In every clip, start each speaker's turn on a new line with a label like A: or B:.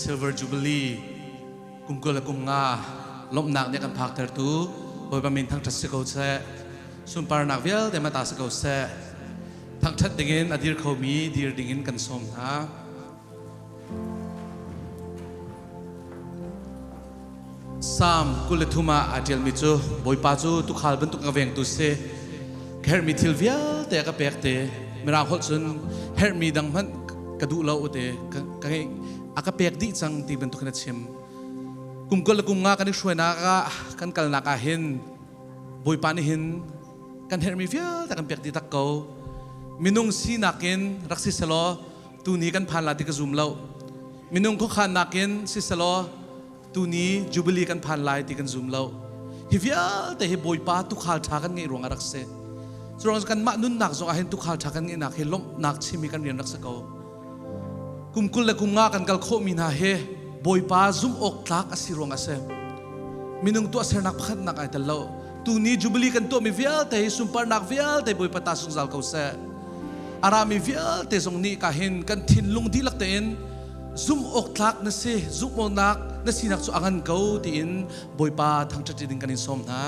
A: Silver Jubilee kumkul kum nga lom nak ne kan phak thar tu boi pamin thang that se ko se sumpar nak vial de mata se ko se thang that dingin adir khomi dir dingin kan som ha Sam kulethuma atel mi chu boi pa chu tu khal ban tu ngaveng tu se her mi thil vial te ka pek te mera hol chun her mi dang man kadu lo te ka aka pek di chang ti ban tu khna chem kumkol kum nga kan shoi na ka kan kal na ka hin boi pa ni hin kan her mi vial ta kan pek di tak ko minung si nakin raksi salo tu ni kan phan la ti ka zoom lo minung ko khan nakin si salo tu ni Jubilee kan phan lai ti kan zoom lo hi vial te hi boi pa tu khal tha kan ngai rong arak se Surong kan ma nun nak zong ahin tu khal tha kan ngai nak he lom nak chimi kan rian rak sa ko kumkul le kum nga kan kal kho min ha he boi pa zoom ok tlak asirong ase minung tu aser nak phat nak ai talo tu ni Jubilee kan to mi vial te hi sumpar nak vial te boi pa ta sung zal ko se arami vial te zong ni ka hin kan thin lung di lak te in zoom ok tlak na se zoom mo nak na sinak so angan ko ti in boi pa thang chat ding kanin som na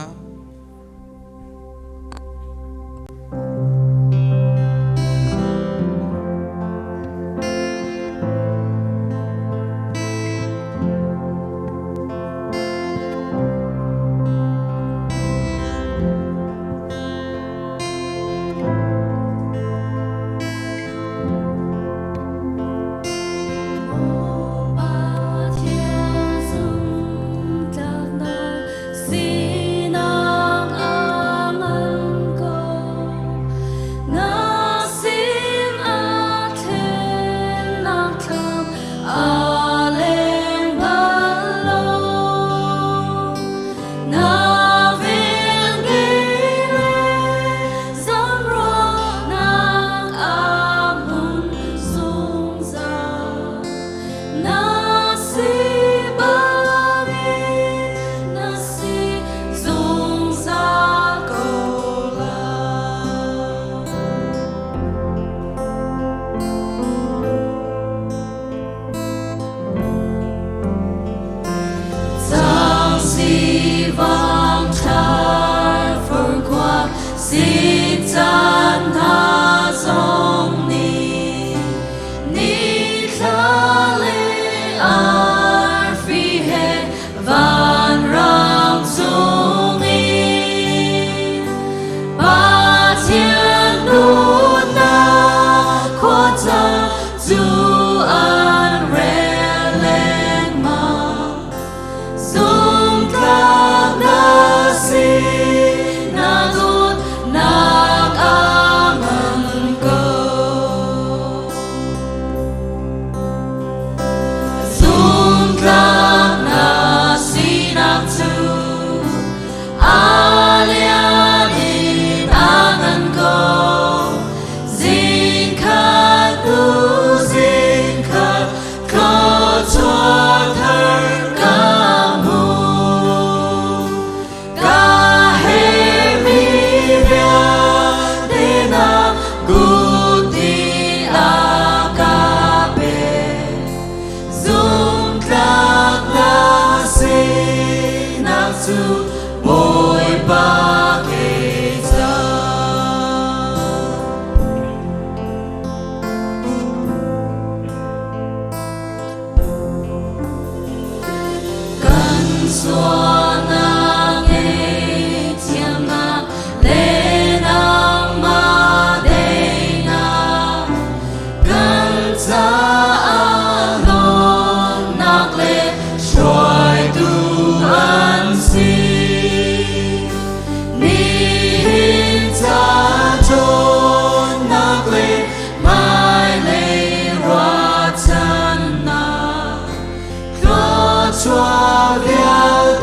B: Chua vial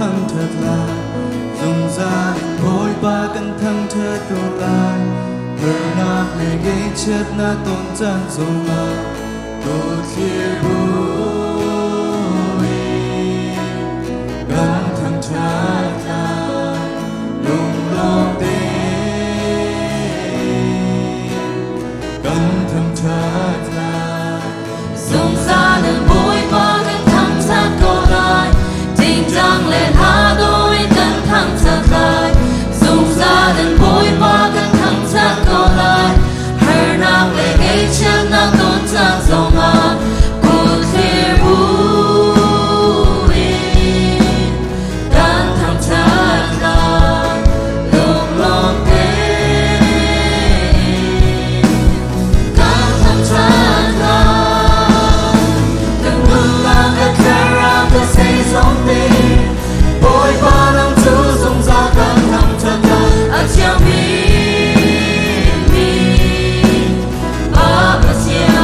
B: thăng thật là dùng gia đình bội ba căng thăng thật cầu lại hờ na hề gây chết na tôn chân dùng mà đồ kia bụi căng thăng thật là lung lòng tên căng thăng thật là
C: dùng gia đình bội ba căng thăng thật cầu lại tình trạng lên hà đôi căng thăng thật lại dùng gia đình bội ba căng thăng thật cầu lại hờ na hề gây chết na tôn chân dùng mà đồ kia bụi căng thăng thật lại lung lòng tên căng thăng thật lại từng bước lang cái khe ra cái xây giống đi bội ba năm chú dùng ra căng thăng thật lại ở chiều mi ba bờ chiều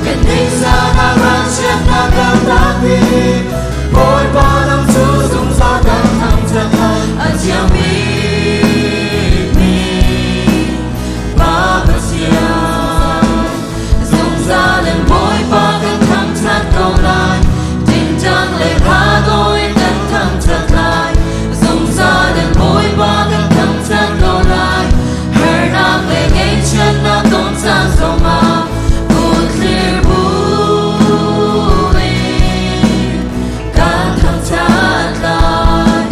C: cái tình xa na ra chết na căng thẳng đi bội ba năm chú dùng ra căng thẳng thật lại ở chiều mi ba bờ chiều dùng ra đến bội ba căng thẳng thật cầu lại tình trạng lên hà đôi căng thẳng thật lại dùng ra đến bội ba căng thẳng thật cầu lại hờ na về ngay chân na tôn sang sông mà buồn clear bụi căng thẳng thật lại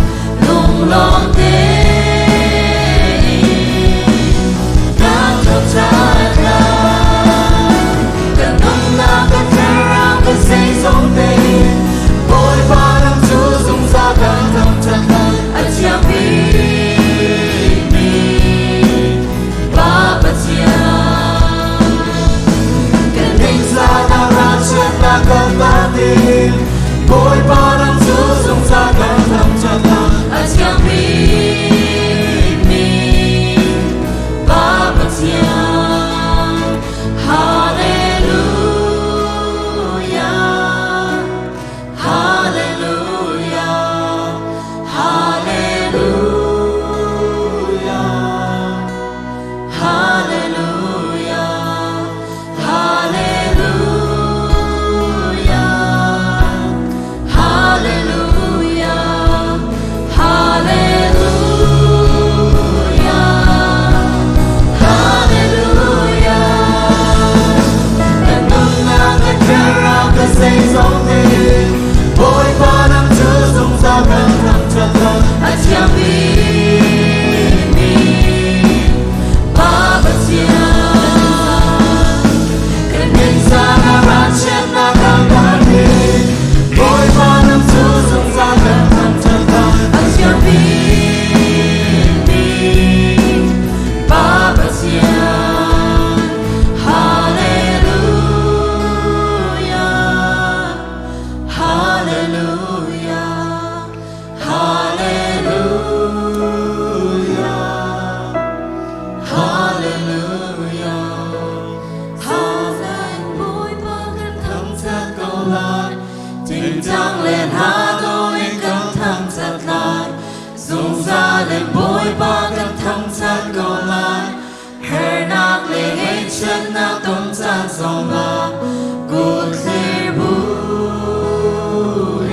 C: lung lòng tên căng thẳng thật lại cần đông na cần khe ra cần xây giống tên bội ba năm chú dùng ra căng thẳng thật lại ở chiều mi ba bờ chiều cái tình xa na ra chết na căng thẳng đi bội ba năm chú dùng ra căng thẳng thật lại ở chiều mi ba bờ chiều Hallelujah, Hallelujah, Hallelujah, Hallelujah, Hallelujah, Hallelujah, Hallelujah. Cần đông na cái khe ra cái xây giống đi bội ba năm chú dùng ra căng thẳng thật lại ở chiều mi ba bờ chiều cái tình xa na ra chết na căng thẳng đi bội ba năm chú dùng ra căng thẳng thật lại ở chiều mi ba bờ chiều tình trạng lên hà đôi căng thẳng thật lại dùng ra lên bội ba căng thẳng thật cầu lại hờ nạc lệ ngay chân na tôn chân dòng mà good clear bụi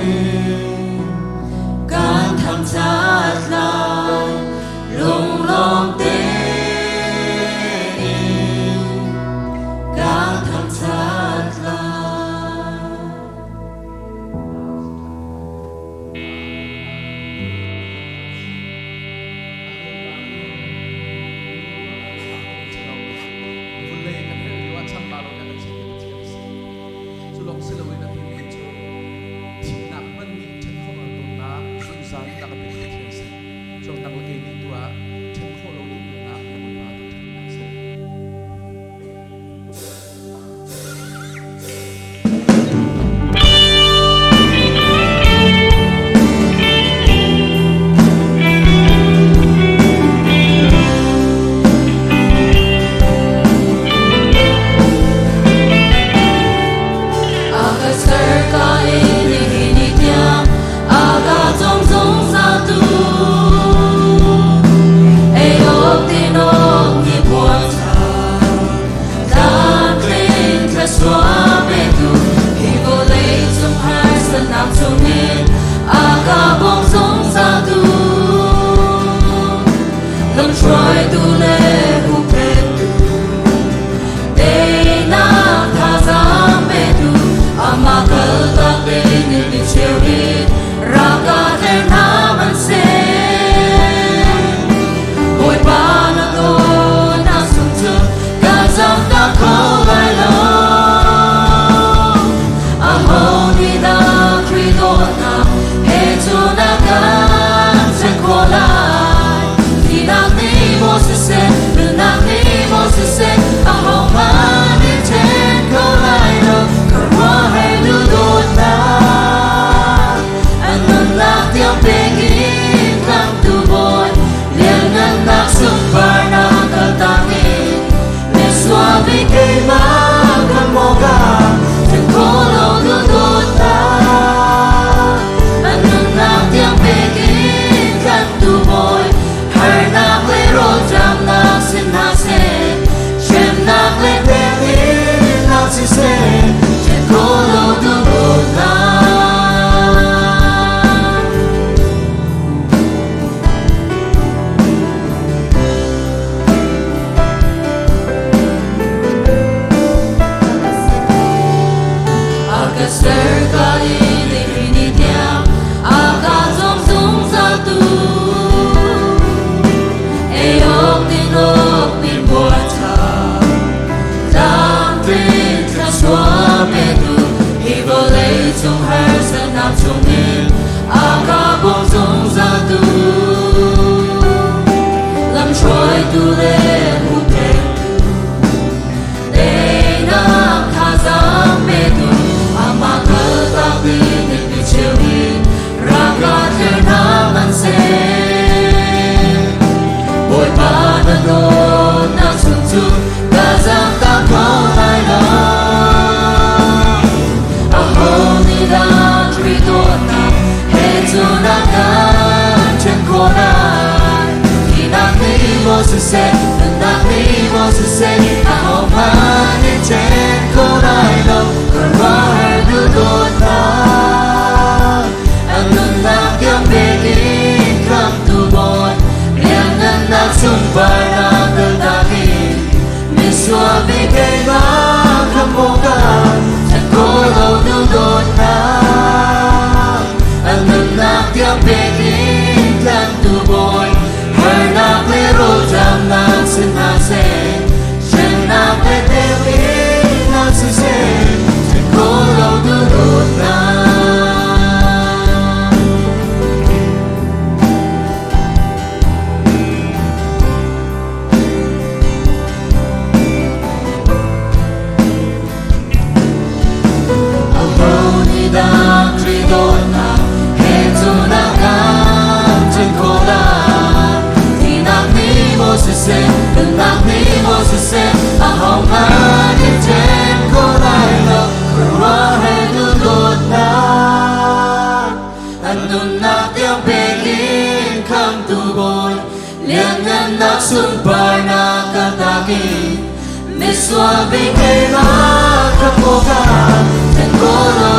C: căng thẳng thật lại lung lòng tên căng thẳng thật lại
A: Vun lê kan her liwa cham balo na kan chim kan
C: ca đi để đi theo aga trong dung ra tu e ốc tin buồn thà đang tin thật xóa mê tu hi vô lấy trong hai sẽ nằm trong mình aga bông dung ra tu làm trôi tu lên hụt thêm để nắng khá dám mê tu ama cơ ta đi để đi chiều đi raga theo nam ăn xe bồi ba đã đồn đã xuân chu đã giang ta có lại đó a holy da tridona he tu na kan chen ko na ki na ni mo se se na ni mo se se a ho ma ni chen ko na lo ko ra he du do na anun na kyam be ki kam tu boy lian nan na chung pa na ka ta ki mi swa be ke ma kam mo ka chen ko lo du do na anun na kyam be ki kam tu boy her na me ro jam na sin na se chen na pe te wi na si se chen ko lo du do na da tridona he tu na kan chen ko da ti na ni mo se se na ni mo se se a ho ma ni chen ko da lo ra he du do na anun na tiang pe kin kham tu boy lian nan na sum par na ka ta ki mi swa bi ke ma ka ko ka chen ko lo